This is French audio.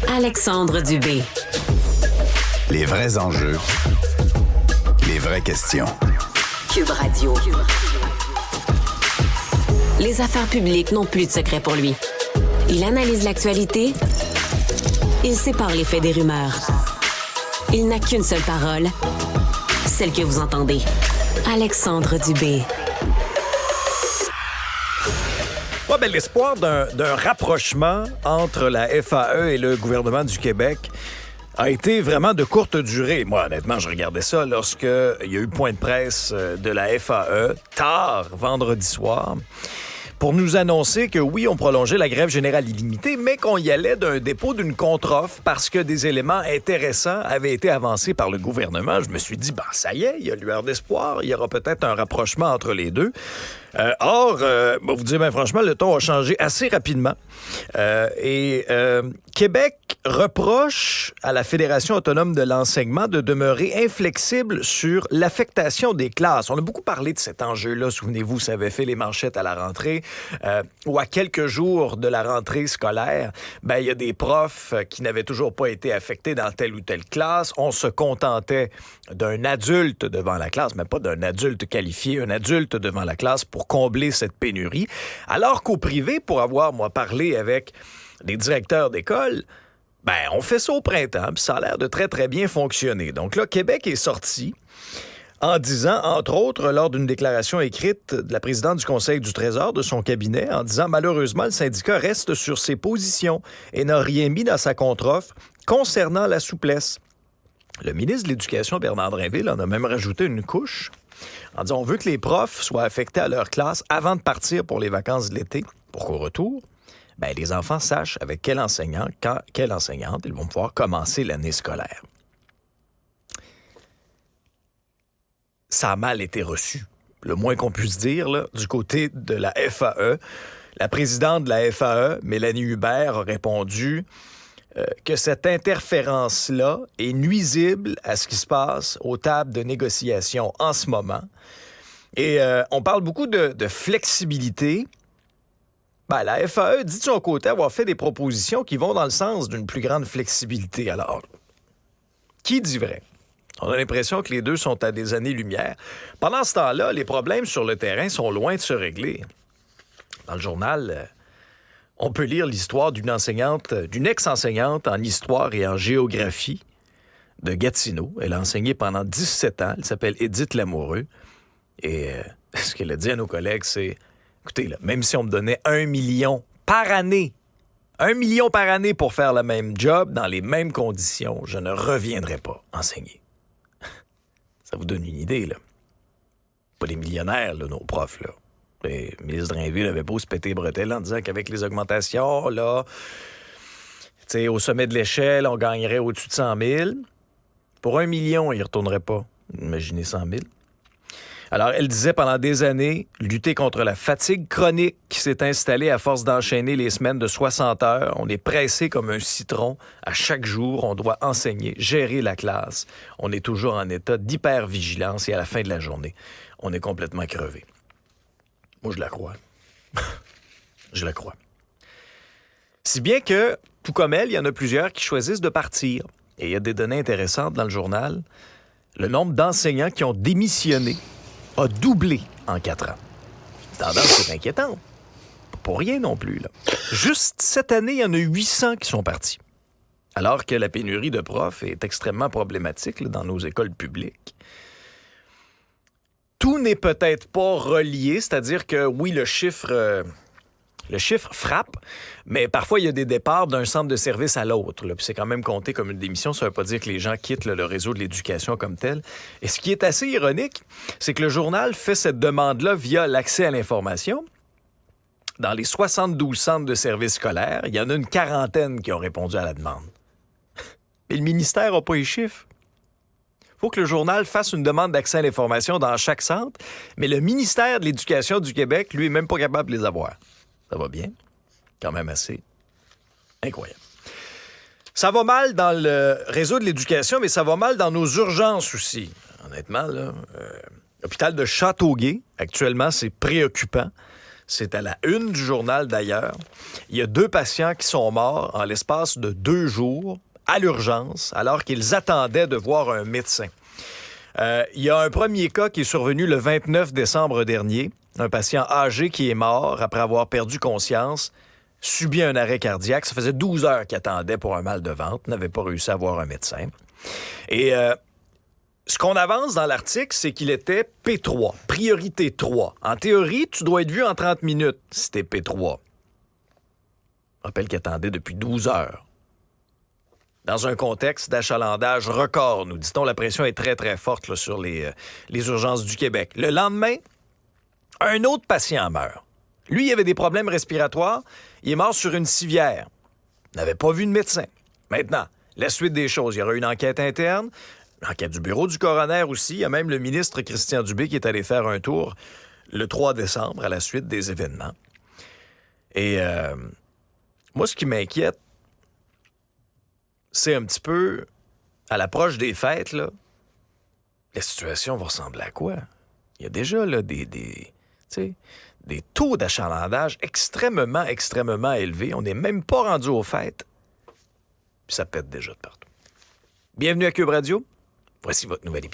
Alexandre Dubé. Les vrais enjeux, les vraies questions. Cube Radio. Les affaires publiques n'ont plus de secret pour lui. Il analyse l'actualité. Il sépare les faits des rumeurs. Il n'a qu'une seule parole, celle que vous entendez. Alexandre Dubé. L'espoir d'un rapprochement entre la FAE et le gouvernement du Québec a été vraiment de courte durée. Moi, honnêtement, je regardais ça lorsqu'il y a eu point de presse de la FAE, tard, vendredi soir, pour nous annoncer que oui, on prolongeait la grève générale illimitée, mais qu'on y allait d'un dépôt d'une contre-offre parce que des éléments intéressants avaient été avancés par le gouvernement. Je me suis dit, ça y est, il y a lueur d'espoir, il y aura peut-être un rapprochement entre les deux. Or, vous dire, franchement, le ton a changé assez rapidement. Québec reproche à la Fédération autonome de l'enseignement de demeurer inflexible sur l'affectation des classes. On a beaucoup parlé de cet enjeu-là. Souvenez-vous, ça avait fait les manchettes à la rentrée. Ou à quelques jours de la rentrée scolaire, il y a des profs qui n'avaient toujours pas été affectés dans telle ou telle classe. On se contentait d'un adulte devant la classe, mais pas d'un adulte qualifié, un adulte devant la classe pour combler cette pénurie. Alors qu'au privé, pour avoir, parlé avec des directeurs d'école, on fait ça au printemps, puis ça a l'air de très, très bien fonctionner. Donc là, Québec est sorti en disant, entre autres, lors d'une déclaration écrite de la présidente du Conseil du Trésor, de son cabinet, en disant, malheureusement, le syndicat reste sur ses positions et n'a rien mis dans sa contre-offre concernant la souplesse. Le ministre de l'Éducation, Bernard Drinville, en a même rajouté une couche en disant, on veut que les profs soient affectés à leur classe avant de partir pour les vacances de l'été, pour qu'au retour, les enfants sachent avec quel enseignant, quand, quelle enseignante, ils vont pouvoir commencer l'année scolaire. Ça a mal été reçu, le moins qu'on puisse dire, là, du côté de la FAE. La présidente de la FAE, Mélanie Hubert, a répondu que cette interférence-là est nuisible à ce qui se passe aux tables de négociation en ce moment. Et on parle beaucoup de flexibilité. La FAE dit de son côté avoir fait des propositions qui vont dans le sens d'une plus grande flexibilité. Alors, qui dit vrai? On a l'impression que les deux sont à des années-lumière. Pendant ce temps-là, les problèmes sur le terrain sont loin de se régler. Dans le journal, on peut lire l'histoire d'une ex-enseignante en histoire et en géographie de Gatineau. Elle a enseigné pendant 17 ans. Elle s'appelle Édith Lamoureux. Et ce qu'elle a dit à nos collègues, c'est, écoutez, là, même si on me donnait 1 million par année, 1 million par année pour faire le même job, dans les mêmes conditions, je ne reviendrai pas enseigner. Ça vous donne une idée, là. Pas des millionnaires, là, nos profs, là. Le ministre Drainville avait beau se péter les bretelles en disant qu'avec les augmentations, là, au sommet de l'échelle, on gagnerait au-dessus de 100 000. Pour 1 million, il ne retournerait pas. Imaginez 100 000. Alors, elle disait pendant des années, lutter contre la fatigue chronique qui s'est installée à force d'enchaîner les semaines de 60 heures. On est pressé comme un citron. À chaque jour, on doit enseigner, gérer la classe. On est toujours en état d'hypervigilance et à la fin de la journée, on est complètement crevé. Moi, je la crois. Je la crois. Si bien que, tout comme elle, il y en a plusieurs qui choisissent de partir. Et il y a des données intéressantes dans le journal. Le nombre d'enseignants qui ont démissionné a doublé en 4 ans. Une tendance qui est inquiétante. Pas pour rien non plus, là. Juste cette année, il y en a 800 qui sont partis. Alors que la pénurie de profs est extrêmement problématique là, dans nos écoles publiques. Tout n'est peut-être pas relié, c'est-à-dire que oui, le chiffre frappe, mais parfois il y a des départs d'un centre de service à l'autre. Là, puis c'est quand même compté comme une démission. Ça ne veut pas dire que les gens quittent le réseau de l'éducation comme tel. Et ce qui est assez ironique, c'est que le journal fait cette demande-là via l'accès à l'information. Dans les 72 centres de services scolaires, il y en a une quarantaine qui ont répondu à la demande. Mais le ministère n'a pas les chiffres. Il faut que le journal fasse une demande d'accès à l'information dans chaque centre, mais le ministère de l'Éducation du Québec, lui, est même pas capable de les avoir. Ça va bien? Quand même assez incroyable. Ça va mal dans le réseau de l'éducation, mais ça va mal dans nos urgences aussi. Honnêtement, là, l'hôpital de Châteauguay, actuellement, c'est préoccupant. C'est à la une du journal d'ailleurs. Il y a 2 patients qui sont morts en l'espace de 2 jours à l'urgence alors qu'ils attendaient de voir un médecin. Il y a un premier cas qui est survenu le 29 décembre dernier. Un patient âgé qui est mort après avoir perdu conscience, subit un arrêt cardiaque. Ça faisait 12 heures qu'il attendait pour un mal de ventre, n'avait pas réussi à voir un médecin. Et ce qu'on avance dans l'article, c'est qu'il était P3, priorité 3. En théorie, tu dois être vu en 30 minutes si t'es P3. Je rappelle qu'il attendait depuis 12 heures. Dans un contexte d'achalandage record, nous dit-on, la pression est très, très forte là, sur les urgences du Québec. Le lendemain, un autre patient meurt. Lui, il avait des problèmes respiratoires. Il est mort sur une civière. Il n'avait pas vu de médecin. Maintenant, la suite des choses, il y aura une enquête interne, une enquête du bureau du coroner aussi. Il y a même le ministre Christian Dubé qui est allé faire un tour le 3 décembre à la suite des événements. Et moi, ce qui m'inquiète, c'est un petit peu, à l'approche des fêtes, là, la situation va ressembler à quoi? Il y a déjà là, des taux d'achalandage extrêmement, extrêmement élevés. On n'est même pas rendu aux fêtes. Puis ça pète déjà de partout. Bienvenue à Cube Radio. Voici votre nouvel épisode.